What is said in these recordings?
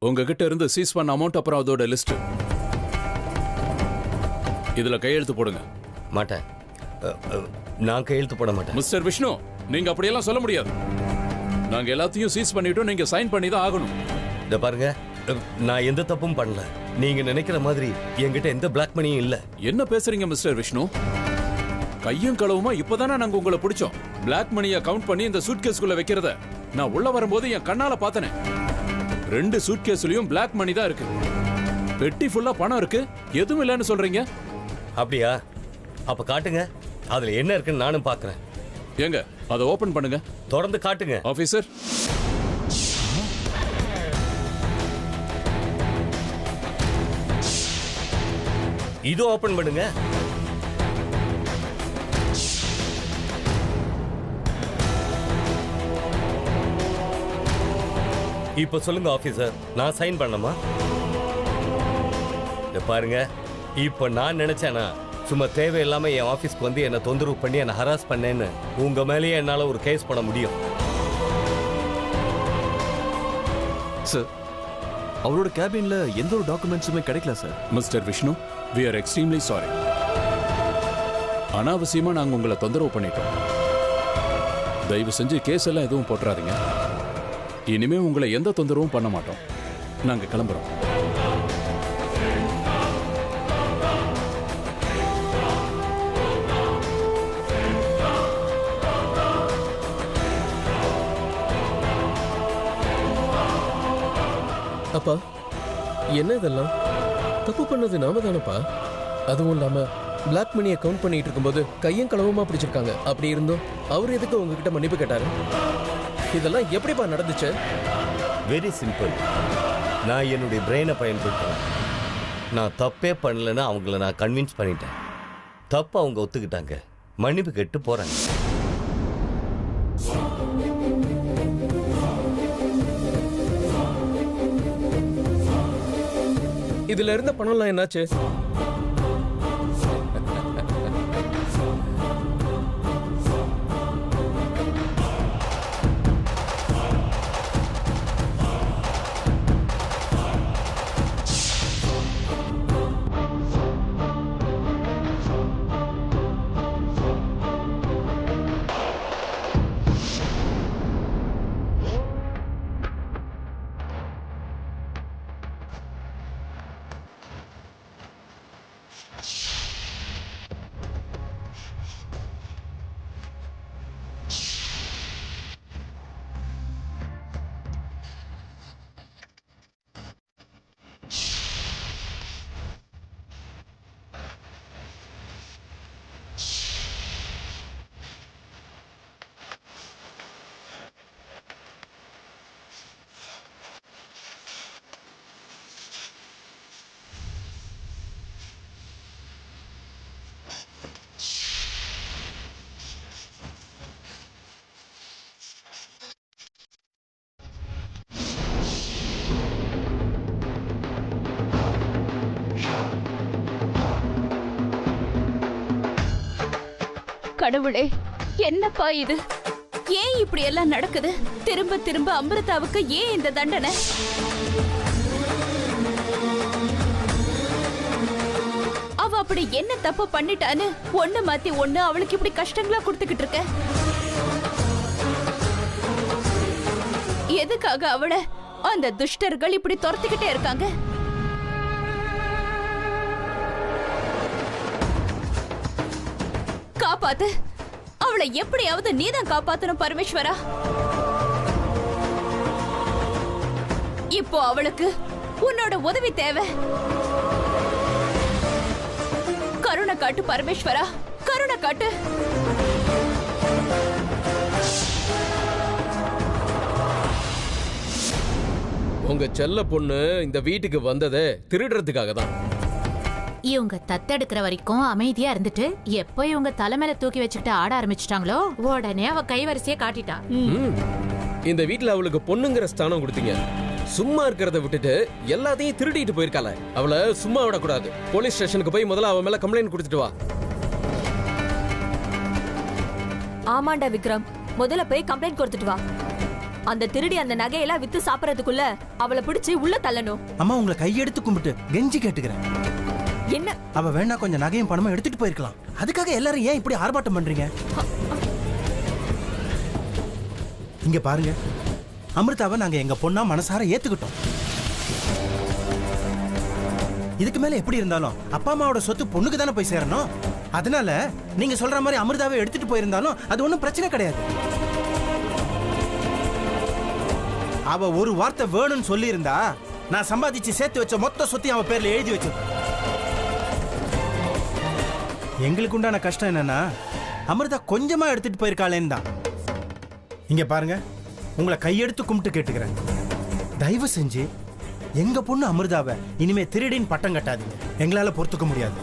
உங்ககிட்ட இருந்து சீஸ் பண்ண அமௌண்ட் அப்புறம் அதோட லிஸ்ட். இதுல கையெழுத்து போடுங்க. மாட்டேன், நான் கையெழுத்து போட மாட்டேன். மிஸ்டர் விஷ்ணு, நீங்க அப்படியெல்லாம் சொல்ல முடியாது. நாங்க எல்லாத்தையும் சீஸ் பண்ணிட்டோம், நீங்க சைன் பண்ணி தான் ஆகணும். இத பாருங்க, நான் எந்த தப்பும் பண்ணல. நீங்க நினைக்கிற மாதிரி என்கிட்ட எந்த பிளாக் மணியும் இல்ல. என்ன பேசுறீங்க மிஸ்டர் விஷ்ணு? கையும் களவுமா இப்பதானே நாங்க உங்களை பிடிச்சோம். பிளாக் மணியை கவுண்ட் பண்ணி இந்த சூட்கேஸ்குள்ள வைக்கிறத நான் உள்ள வரும்போது என் கண்ணால பார்த்தனே. 2 சூட்கேஸ்லயும் பிளாக் மணி தான் இருக்கு. பெட்டி ஃபுல்லா பணம் இருக்கு, எதுவும் இல்லைன்னு சொல்றீங்க. அப்படியா? அப்ப காட்டுங்க, அதுல என்ன இருக்குன்னு நானும் பாக்குறேன். ஏங்க, அதை ஓபன் பண்ணுங்க. தொடர்ந்து காட்டுங்க ஆபீசர். இது ஓபன் பண்ணுங்க. இப்ப சொல்லுங்க ஆபீசர், நான் சைன் பண்ணமா? இத பாருங்க, இப்ப நான் நினைச்சேனா சும்மா தேவையில்லாம என் ஆபீஸ்க்கு வந்து என்ன தொந்தரவு பண்ணி என்ன ஹராஸ் பண்ணேன்னு உங்க மேலேயே என்னால ஒரு கேஸ் பண்ண முடியும். சார், அவரோட கேபின்ல எந்த ஒரு டாக்குமெண்ட்ஸுமே கிடைக்கல sir. Mister Vishnu, we are extremely sorry. அனாவசியமா நாங்க உங்களை தொந்தரவு பண்ணிட்டோம். தயவு செஞ்சு கேஸ் எல்லாம் எதுவும் போட்டுறாதீங்க. இனிமே உங்களை எந்த தொந்தரவும் பண்ண மாட்டோம். நாங்க கிளம்புறோம். அப்பா, என்ன இதெல்லாம்? தப்பு பண்ணது நாம தானப்பா. அதுவும் இல்லாம பிளாக் மணியை கவுண்ட் பண்ணிட்டு இருக்கும்போது கையும் களவுமா பிடிச்சிருக்காங்க. அப்படி இருந்தும் அவர் எதுக்கு உங்ககிட்ட மன்னிப்பு கேட்டாரு? இதெல்லாம் எப்படிப்பா நடந்துச்சு? Very simple. நான் என்னுடைய பிரெயினை பயன்படுத்துறேன். நான் தப்பே பண்ணலன்னு அவங்கள நான் கன்வின்ஸ் பண்ணிட்டேன். தப்பு அவங்க ஒத்துக்கிட்டாங்க, மன்னிப்பு கேட்டு போறாங்க. இதுல இருந்த பணம்லாம் என்னாச்சு? கடவுளே, என்னப்பா இது? ஏன் இப்படி எல்லாம் நடக்குது? திரும்ப திரும்ப அமிர்தாவுக்கு ஏன் இந்த தண்டனை? அவ அப்படி என்ன தப்பு பண்ணிட்டான்னு ஒண்ணு மாத்தி ஒண்ணு அவளுக்கு இப்படி கஷ்டங்களா கொடுத்துக்கிட்டு இருக்க. எதுக்காக அவளை அந்த துஷ்டர்கள் இப்படி துரத்திக்கிட்டே இருக்காங்க? காப்பாத்து, அவளை எப்படியாவது நீதான் காப்பாத்தணும் பரமேஸ்வரா. இப்போ அவளுக்கு உன்னோட உதவி தேவை. கருணை காட்டு பரமேஸ்வரா, கருணை காட்டு. உங்க செல்ல பொண்ணு இந்த வீட்டுக்கு வந்ததே திருடுறதுக்காக தான். இவங்க தத்தெடுக்கிற வரைக்கும் அமைதியா இருந்துட்டு எப்போ இவங்க தலைமையில தூக்கி வச்சுக்கிட்டு ஆட ஆரம்பிச்சிட்டாங்களோ உடனே அவ கைவரிசையை காட்டிட்டா. இந்த வீட்டுல அவளுக்கு பொண்ணுங்கிற ஸ்தானம் கொடுத்தீங்க. சும்மா இருக்கிறத விட்டுட்டு எல்லாத்தையும் திருடிட்டு போயிருக்காள. அவளை சும்மா விடக்கூடாது. போலீஸ் ஸ்டேஷனுக்கு போய் முதல்ல அவ மேல கம்ப்ளைண்ட் கொடுத்துட்டு வா. ஆமாண்டா விக்ரம், முதல்ல போய் கம்ப்ளைண்ட் கொடுத்துட்டு வா. அந்த திருடி அந்த நகையெல்லாம் வித்து சாப்பிடறதுக்குள்ள அவளை பிடிச்சு உள்ள தள்ளணும். அம்மா உங்களை கையெடுத்து கும்பிட்டு கெஞ்சி கேட்டுக்கிறேன். என்ன அவ வேணா கொஞ்சம் நகையும் பணமும் எடுத்துட்டு போயிருக்கலாம். அதுக்காக எல்லாரும் ஏன் இப்படி ஆர்ப்பாட்டம் பண்றீங்க? இங்க பாருங்க, அமிர்தாவை நாங்க எங்க பொண்ணா மனசார ஏத்துக்கிட்டோம். இதுக்கு மேல எப்படி இருந்தாலும் அப்பா அம்மாவோட சொத்து பொண்ணுக்கு தானே போய் சேரணும். அதனால நீங்க சொல்ற மாதிரி அமிர்தாவை எடுத்துட்டு போயிருந்தாலும் அது ஒன்றும் பிரச்சனை கிடையாது. அவ ஒரு வார்த்தை வேணும்னு சொல்லி இருந்தா நான் சம்பாதிச்சு சேர்த்து வச்ச மொத்த சொத்தையும் அவ பேர்ல எழுதி வச்சிருப்பேன். எங்களுக்கு உண்டான கஷ்டம் என்னன்னா அமிர்தா கொஞ்சமா எடுத்துட்டு போயிருக்காளேன்னு தான். இங்க பாருங்க, உங்களை கையெடுத்து கும்பிட்டு கேட்டுக்கிறேன், தயவு செஞ்சு எங்க பொண்ணு அமிர்தாவை இனிமே திருடின்னு பட்டம் கட்டாதீங்க. எங்களால பொறுத்துக்க முடியாது.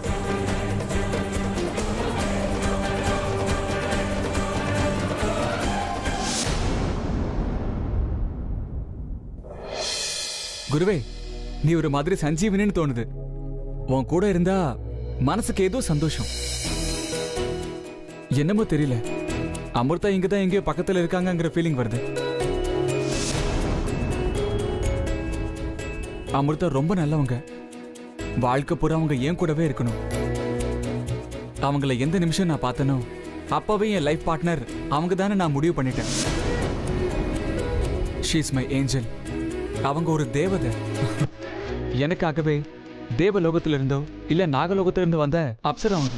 குருவே, நீ ஒரு மாதிரி சஞ்சீவனின்னு தோணுது. உன் கூட இருந்தா மனசுக்கு ஏதோ சந்தோஷம். என்னமோ தெரியல, அமிர்தா இங்கதான் எங்கேயோ பக்கத்துல இருக்காங்கிற ஃபீலிங் வருது. அமிர்தா ரொம்ப நல்லவங்க. வாழ்க்கை பூரா அவங்க என் கூடவே இருக்கணும். அவங்கள எந்த நிமிஷம் நான் பார்த்தனோ அப்பவே என் லைஃப் பார்ட்னர் அவங்க தானே நான் முடிவு பண்ணிட்டேன். She is my angel. அவங்க ஒரு தேவதை. எனக்காகவே தேவலோகத்திலிருந்தோ இல்ல நாகலோகத்திலிருந்து வந்த அப்சரா அவங்க.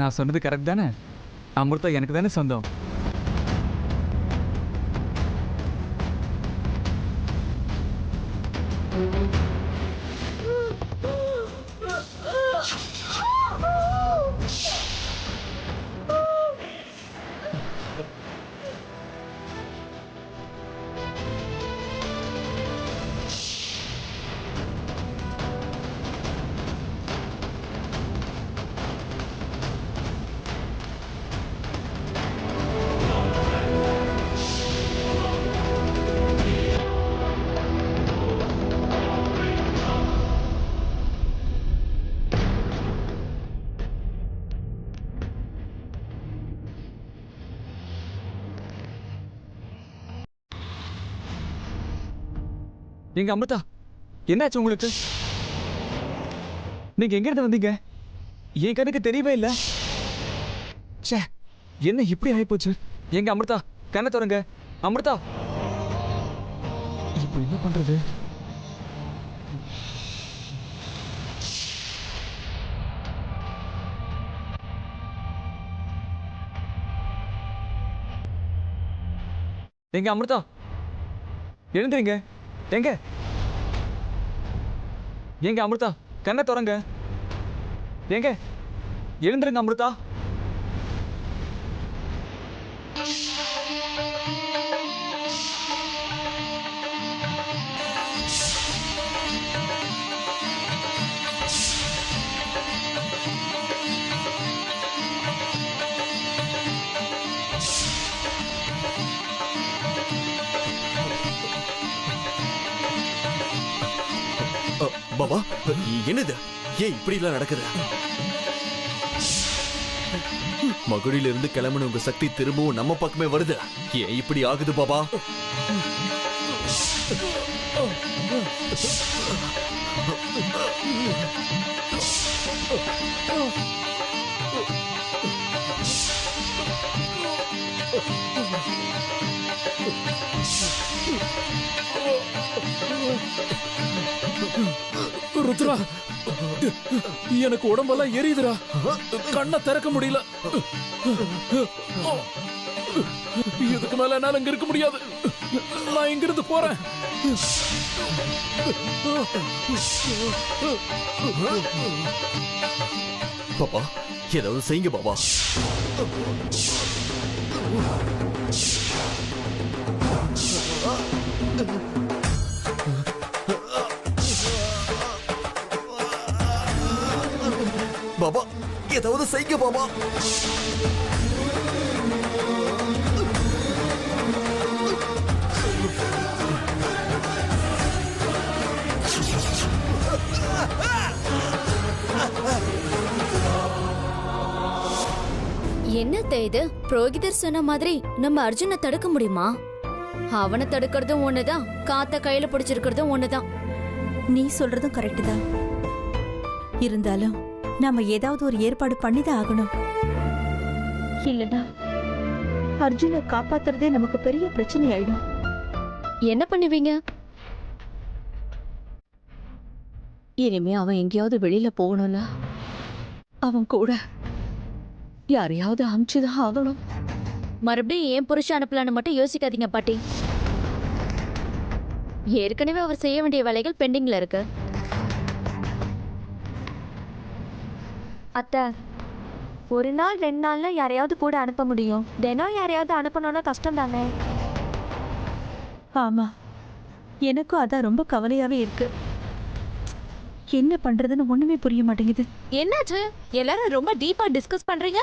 நான் சொன்னது கரெக்ட் தானே? அமிர்தா எனக்கு தானே சொந்தம். எங்க அமிர்தா, என்னாச்சு உங்களுக்கு? நீங்க எங்க இருந்து வந்தீங்க? என் கணக்கு தெரியவே இல்லை. ச்சே, என்ன இப்படி ஆயிப்போச்சு? எங்க அமிர்தா, கண்ணை திறங்க. அமிர்தா, இப்போ என்ன பண்றது? எங்க அமிர்தா, எழுந்துறீங்க. எங்க எங்க அமிர்தா, கண்ணை திறங்க. எங்க எழுந்துருங்க அமிர்தா. பாபா, என்னது? ஏன் இப்படி எல்லாம் நடக்குது? மகுடியில இருந்து கிளம்பின உங்க சக்தி திரும்பவும் நம்ம பக்கமே வருது. ஏன் இப்படி ஆகுது பாபா? ருத்ரா, எனக்கு உடம்பெல்லாம் எரியுதுடா. கண்ணை திறக்க முடியல. இதுக்கு மேல என்னால இங்க இருக்க முடியாது. நான் இங்கிருந்து போறேன். பாபா, ஏதாவது செய்யுங்க பாபா. பாபா, ஏதாவது செய்யுங்க பாபா. இது புரோகிதர் சொன்ன மாதிரி நம்ம அர்ஜுனை தடுக்க முடியுமா? அவனை தடுக்கிறதும் ஒண்ணுதான், காத்த கையில பிடிச்சிருக்கிறதும் ஒண்ணுதான். நீ சொல்றதும் கரெக்ட் தான். இருந்தாலும் நாம ஏதாவது ஒரு ஏற்பாடு பண்ணிதான் ஆகணும். இல்லனா அர்ஜுனை காப்பாத்துறதே நமக்கு பெரிய பிரச்சனை ஆயிடும். என்ன பண்ணுவீங்க? இனிமே அவன் எங்கேயாவது வெளியில போகணும்னா அவன் கூட யாரையாவது அனுப்பிச்சுதான் ஆகணும். மறுபடியும் ஏன் புருஷன் அனுப்பலான்னு மட்டும் யோசிக்காதீங்க பாட்டி. ஏற்கனவே அவர் செய்ய வேண்டிய வேலைகள் பெண்டிங்ல இருக்கு. அத்தை, ஒரு நாள் 2 நாள்ல யாரையாவது கூட அனுப்ப முடியும். தினம் யாரையாவது அனுப்பணும்னா கஷ்டம் தானே. ஆமா, எனக்கும் அதான் ரொம்ப கவலையாவே இருக்கு. என்ன பண்றதுன்னு ஒண்ணுமே புரிய மாட்டேங்குது. என்னாச்சு? எல்லாரும் ரொம்ப டீப்பா டிஸ்கஸ் பண்றீங்க.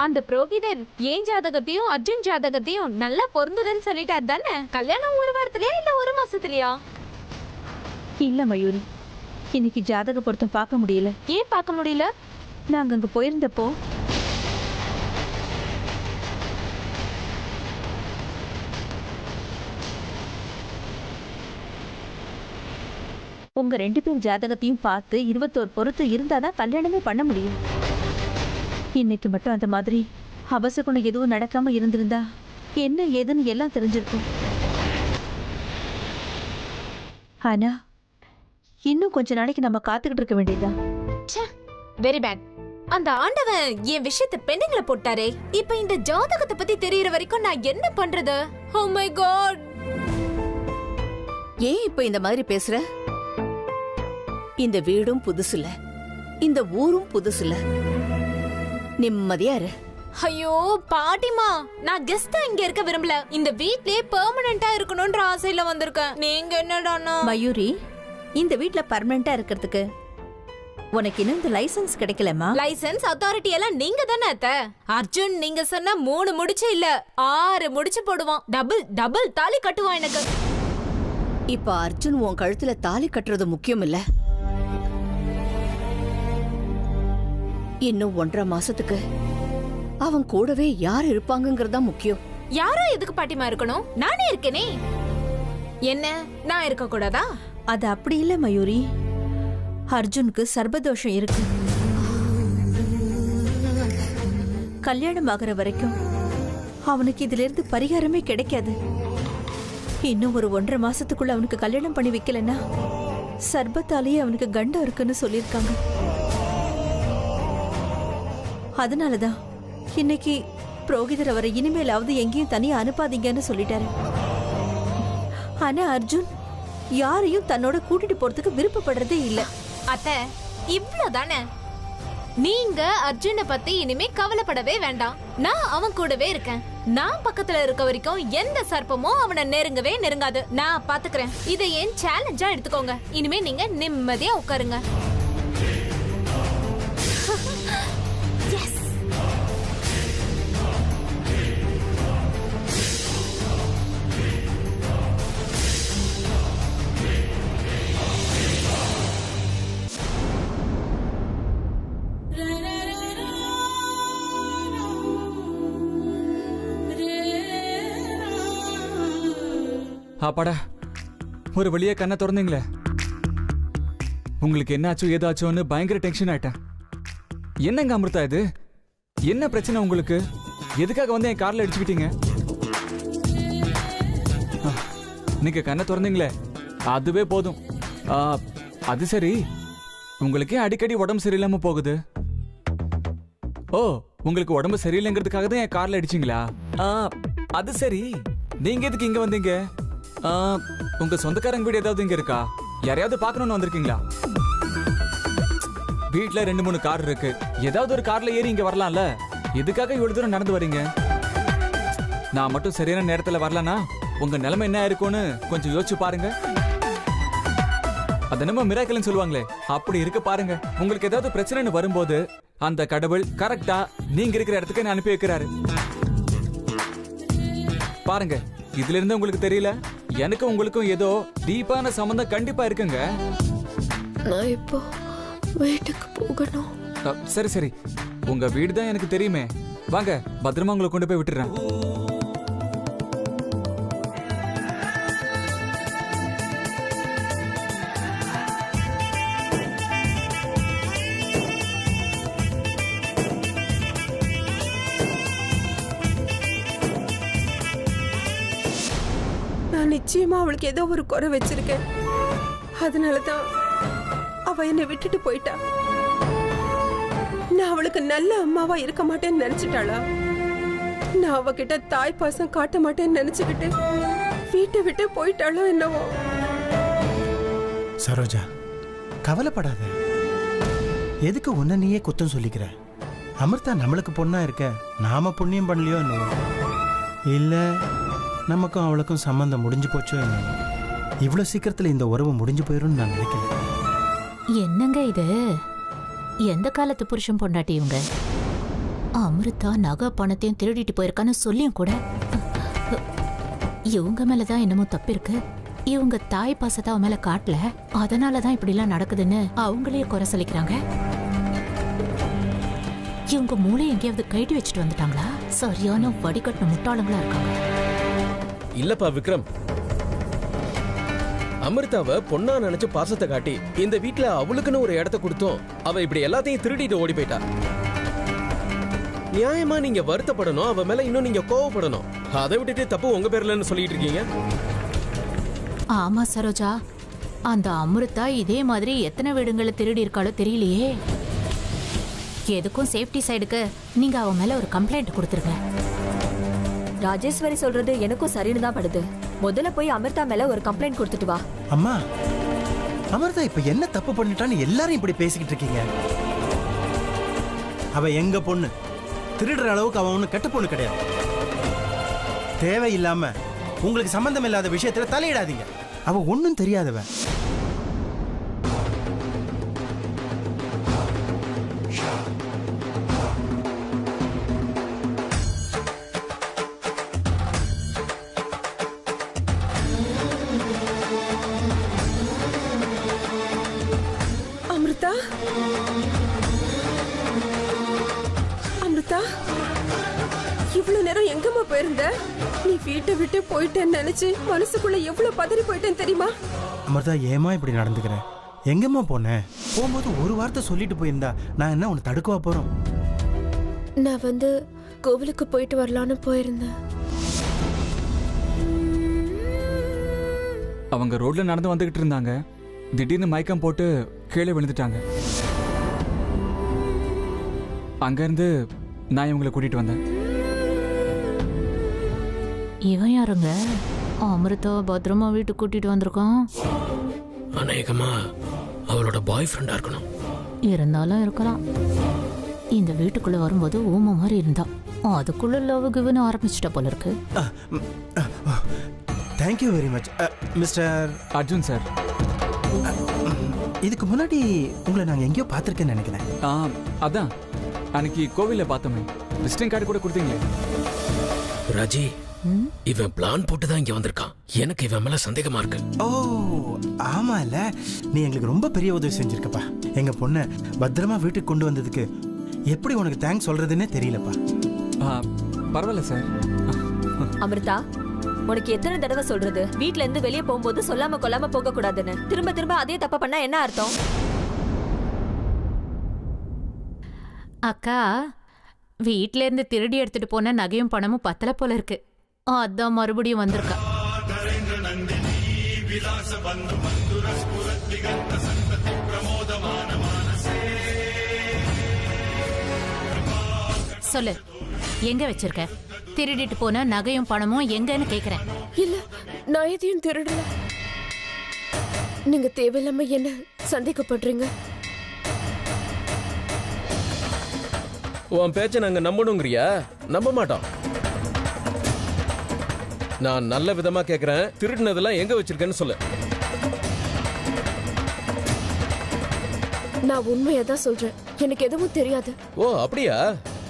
அந்த புரோகிதர் ஏன் ஜாதகத்தையும் அர்ஜுன் ஜாதகத்தையும் நல்லா பொருந்துதுன்னு சொல்லிட்டாரு தானே? கல்யாணம் 1 வாரத்திலயா இல்ல 1 மாசத்துலயா? இல்ல மயூரி, இன்னைக்கு ஜாதக பொருத்தம் பார்க்க முடியல. ஏன் பார்க்க முடியல? நாங்க அங்க போயிருந்தப்போ உங்க 2 பேர் ஜாதகத்தையும் பார்த்து 21 பொருத்து இருந்தாதான் கல்யாணமே பண்ண முடியும். இன்னைக்கு மட்டும் அந்த மாதிரி அபசகுணம் எதுவும் நடக்காம இருந்திருந்தா என்ன ஏதுன்னு எல்லாம் தெரிஞ்சிருக்கும். ஆனா இன்னும் கொஞ்ச நாளைக்கு நம்ம காத்துக்கிட்டு இருக்க வேண்டியதுதான். Very bad. அந்த ஆண்டவன் என் விஷயத்தை பெண்டிங்ல போட்டாரே. இப்ப இந்த ஜாதகத்தை பத்தி தெரியற வரைக்கும் நான் என்ன பண்றது? Oh my god. ஏன் இப்ப இந்த மாதிரி பேசுற? இந்த வீடும் புதுசுல, இந்த ஊரும் புதுசுல. நிம்மதியா இரு. ஐயோ பாட்டிமா, நான் கெஸ்டா இங்க இருக்க விரும்பல. இந்த வீட்லயே பெர்மனண்டா இருக்கணும்ன்ற ஆசையில வந்திருக்கேன். நீங்க என்னடானா? மயூரி, இந்த வீட்ல பர்மனண்டா இருக்கிறதுக்கு உனக்கு இன்னும் இந்த லைசென்ஸ் கிடைக்கலமா? லைசென்ஸ் அத்தாரிட்டி எல்லாம் நீங்க தானே அத்தை. அர்ஜுன் நீங்க சொன்ன 3 முடிச்சு இல்ல 6 முடிச்சு போடுவான். டபுள் தாலி கட்டுவான் எனக்கு. இப்ப அர்ஜுன் உன் கழுத்துல தாலி கட்டுறது முக்கியம் இல்ல. இன்னும் 1.5 மாசத்துக்கு அவன் கூடவே யார் இருப்பாங்கங்கறதா முக்கியம். யாரோ எதுக்கு பாட்டிமா இருக்கணும்? நானே இருக்கேனே. என்ன நான் இருக்க கூடாதா? அது அப்படி இல்ல மயூரி, அர்ஜுனுக்கு சர்பதோஷம் இருக்கு. கல்யாணம் ஆகிற வரைக்கும் அவனுக்கு இதுல இருந்து பரிகாரமே கிடைக்காது. இன்னும் ஒரு 1.5 மாசத்துக்குள்ள அவனுக்கு கல்யாணம் பண்ணி வைக்கலன்னா சர்பத்தாலேயே அவனுக்கு கண்டம் இருக்குன்னு சொல்லியிருக்காங்க. அதனாலதான் இன்னைக்கு புரோகிதர் அவரை இனிமேலாவது எங்கேயும் தனியா அனுப்பாதீங்கன்னு சொல்லிட்டாரு. ஆனா அர்ஜுன் யாரையும் தன்னோட கூட்டிட்டு போறதுக்கு விருப்பப்படுறதே இல்ல. அத்தை இவ்வளவுதானே. நீங்க அர்ஜுனை பத்தி இனிமே கவலைப்படவே வேண்டாம். நான் அவன் கூடவே இருக்கேன். நான் பக்கத்துல இருக்க வரைக்கும் எந்த சர்ப்பமும் அவனை நெருங்காது. நான் பாத்துக்கிறேன். இதை ஏன் சேலஞ்சா எடுத்துக்கோங்க. இனிமே நீங்க நிம்மதியா உட்காருங்க. அப்பாடா, ஒரு வழியா கண்ணை திறந்தீங்களே. உங்களுக்கு என்ன ஆச்சோ ஏதாச்சோன்னு பயங்கர டென்ஷன் ஆயிட்டேன். என்னங்க அமிர்தா இது? என்ன பிரச்சனை உங்களுக்கு? எதுக்காக வந்து என் கார்ல அடிச்சுக்கிட்டீங்க? நீங்க கண்ணை திறந்தீங்களே, அதுவே போதும். அது சரி, உங்களுக்கே அடிக்கடி உடம்பு சரியில்லாம போகுது. ஓ, உங்களுக்கு உடம்பு சரியில்லைங்கிறதுக்காக தான் என் கார்ல அடிச்சிங்களா? அது சரி, நீங்க எதுக்கு இங்க வந்தீங்க? உங்க சொந்தக்காரங்க வீடு ஏதாவது இங்க இருக்கா? யாரையாவது பார்க்கணும்னு வந்திருக்கீங்களா? வீட்ல 2-3 கார் இருக்கு. ஏதாவது ஒரு கார்ல ஏறி இங்க வரலாம்ல. எதுக்காக இவ்வளவு தூரம் நடந்து வரீங்க? நான் மட்டும் சரியான நேரத்துல வரலனா உங்க நிலைமை என்ன இருக்கும்னு கொஞ்சம் யோசிச்சு பாருங்க. அது நம்ம மிராக்கிள்னு சொல்லுவாங்களே, அப்படி இருக்கு பாருங்க. உங்களுக்கு ஏதாவது பிரச்சனைன்னு வரும்போது அந்த கடவுள் கரெக்டா நீங்க இருக்கிற இடத்துக்கு என்ன அனுப்பி வைக்கிறாரு. பாருங்க, இதுல இருந்து உங்களுக்கு தெரியல, எனக்கும் உங்களுக்கும் ஏதோ டீப்பான சம்பந்தம் கண்டிப்பா இருக்குங்க. நான் இப்போ வீட்டுக்கு போகணும். சரி சரி, உங்க வீடு தான் எனக்கு தெரியுமே. வாங்க, பத்திரமா உங்களை கொண்டு போய் விட்டுறேன். நான் நிச்சயமா அவளுக்கு ஏதோ ஒரு குறை வச்சிருக்கேன். அதனாலதான் அவ என்னை விட்டுட்டு போயிட்டா. நான் அவளுக்கு நல்ல அம்மாவா இருக்க மாட்டேன்னு நினைச்சிட்டாளா? நான் அவகிட்ட தாய் பாசம் காட்ட மாட்டேன்னு நினைச்சுக்கிட்டு வீட்டை விட்டு போயிட்டாளோ என்னவோ. சரோஜா, கவலைப்படாத. எதுக்கு உன்ன நீயே குத்தம் சொல்லிக்கிற? அமிர்தா நம்மளுக்கு பொண்ணா இருக்க, நாம புண்ணியம் பண்ணலையோ என்னவோ. இல்ல நமக்கும் அவளுக்கும் சம்பந்தம் முடிஞ்சு போச்சோ என்னவோ. இவ்வளவு சீக்கிரத்துல இந்த உறவு முடிஞ்சு போயிரும் நான் நினைக்கல. என்னங்க இது? எந்த காலத்து புருஷன் பொண்டாட்டி இவங்க? அமிர்தா நகை பணத்தையும் திருடிட்டு போயிருக்கான்னு சொல்லியும் கூட இவங்க மேலதான் என்னமோ தப்பு இருக்கு. இவங்க தாய் பாசத்தை அவன் மேல காட்டல, அதனாலதான் இப்படி எல்லாம் நடக்குதுன்னு அவங்களே குறை சொல்லிக்கிறாங்க. இவங்க மூளை எங்கேயாவது கைட்டி வச்சுட்டு வந்துட்டாங்களா? சரியான வடிகட்டின முட்டாளங்களா இருக்காங்க. இல்லப்பா விக்ரம், அமிர்தாவை பொண்ணா நினைச்சு பாசத்தை காட்டி இந்த வீட்ல அவளுக்குன்னு ஒரு இடத்த கொடுத்தோம். அவ இப்படி எல்லாத்தையும் திருடிட்டு ஓடி போயிட்டா. நியாயமா நீங்க வருத்தப்படணும், அவ மேல இன்னும் நீங்க கோவப்படணும். அதை விட்டுட்டு தப்பு உங்க பேர்லன்னு சொல்லிட்டு இருக்கீங்க. ஆமா சரோஜா, அந்த அமிர்தா இதே மாதிரி எத்தனை வீடுங்களை திருடி இருக்காளோ தெரியலையே. எதுக்கும் சேஃப்டி சைடுக்கு நீங்க அவ மேல ஒரு கம்ப்ளைண்ட் கொடுத்துருங்க. ராஜேஸ்வரி சொல்றது எனக்கும் சரின்னு தான் படுது. முதல்ல போய் அமிர்தா மேல ஒரு கம்ப்ளைண்ட் கொடுத்துட்டு வா. அம்மா, அமிர்தா இப்ப என்ன தப்பு பண்ணிட்டான்னு எல்லாரும் இப்படி பேசிக்கிட்டு இருக்கீங்க? அவ எங்க பொண்ணு, திருடுற அளவுக்கு அவன் ஒண்ணு கெட்ட பொண்ணு கிடையாது. தேவையில்லாம உங்களுக்கு சம்பந்தம் இல்லாத விஷயத்துல தலையிடாதீங்க. அவ ஒன்னும் தெரியாதவ. அமிர்தா, அமிர்தா, இவ்வளவு நேரம் எங்கம்மா போயிருந்த? நீ வீட்டை விட்டு போயிட்டேன்னு நினைச்சு மனசுக்குள்ள எவ்வளவு பதறி போயிட்டேன்னு தெரியுமா? அமிர்தா, ஏமா இப்படி நடந்துக்கிறேன்? எங்கம்மா போனேன்? போகும்போது ஒரு வார்த்தை சொல்லிட்டு போயிருந்தா நான் என்ன உன்னை தடுக்கவா போறோம்? நான் கோவிலுக்கு போயிட்டு வரலான்னு போயிருந்தேன். அவங்க ரோட்ல நடந்து வந்துகிட்டு இருந்தாங்க. திடீர்னு மயக்கம் போட்டு கீழே விழுந்துட்டாங்க. அங்க இருந்து நான் இவங்களை கூட்டிட்டு வந்தேன். இவன் யாருங்க? அமிர்தா பத்திரமா வீட்டுக்கு கூட்டிட்டு வந்திருக்கான். அநேகமா அவளோட பாய் ஃப்ரெண்டா இருக்கணும். இருந்தாலும் இருக்கலாம். இந்த வீட்டுக்குள்ள வரும்போது ஊமை மாதிரி இருந்தா, அதுக்குள்ள லவ் கிவ்னு ஆரம்பிச்சிட்ட போல இருக்கு. Thank you very much mister Arjun sir. இதுக்கு முன்னாடி உங்களை நாங்க எங்கேயோ பார்த்திருக்கேன்னு நினைக்கிறேன். அதான் அன்னைக்கு கோவில்ல பார்த்தோமே, விசிட்டிங் கார்டு கூட கொடுத்தீங்களே. ராஜி, இவன் பிளான் போட்டு தான் இங்க வந்திருக்கான். எனக்கு இவன் மேல சந்தேகமா இருக்கு. ஓ ஆமா இல்ல, நீ எங்களுக்கு ரொம்ப பெரிய உதவி செஞ்சிருக்கப்பா. எங்க பொண்ணை பத்திரமா வீட்டுக்கு கொண்டு வந்ததுக்கு எப்படி உனக்கு தேங்க்ஸ் சொல்றதுன்னே தெரியலப்பா. பரவாயில்ல சார். அமிர்தா, உனக்கு எத்தனை தடவை சொல்றது வீட்ல இருந்து வெளியே போகும்போது சொல்லாம கொல்லாம போக கூடாதுன்னு? திரும்ப திரும்ப அதே தப்ப பண்ணா என்ன அர்த்தம்? அக்கா, வீட்ல இருந்து திருடி எடுத்துட்டு போன நகையும் பணமும் பத்தல போல இருக்கு. அதான் மறுபடியும் வந்திருக்கா. சொல்லு, எங்க வச்சிருக்க? திருடிட்டு போன நகையும் பணமும் எங்கன்னு கேக்குறேன். இல்ல, நான் எதையும் திருடல. நீங்க தேவையில்லாம என்ன சந்தேகப்படுறீங்க. உன் பேச்ச நாங்க நம்பணுங்கிறியா? நம்ப மாட்டோம். நான் நல்ல விதமா கேக்குறேன், திருடினதெல்லாம் எங்க வச்சிருக்கேன்னு சொல்லு. நான் உண்மையா தான் சொல்றேன், எனக்கு எதுவும் தெரியாது. ஓ அப்படியா?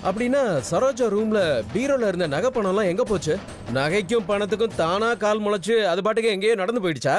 அப்படின்னா சரோஜா ரூம்ல பீரோல இருந்த நகை பணம் எல்லாம் எங்க போச்சு? நகைக்கும் பணத்துக்கும் தானா கால் முளைச்சு அது பாட்டுக்கு எங்கேயோ நடந்து போயிடுச்சா?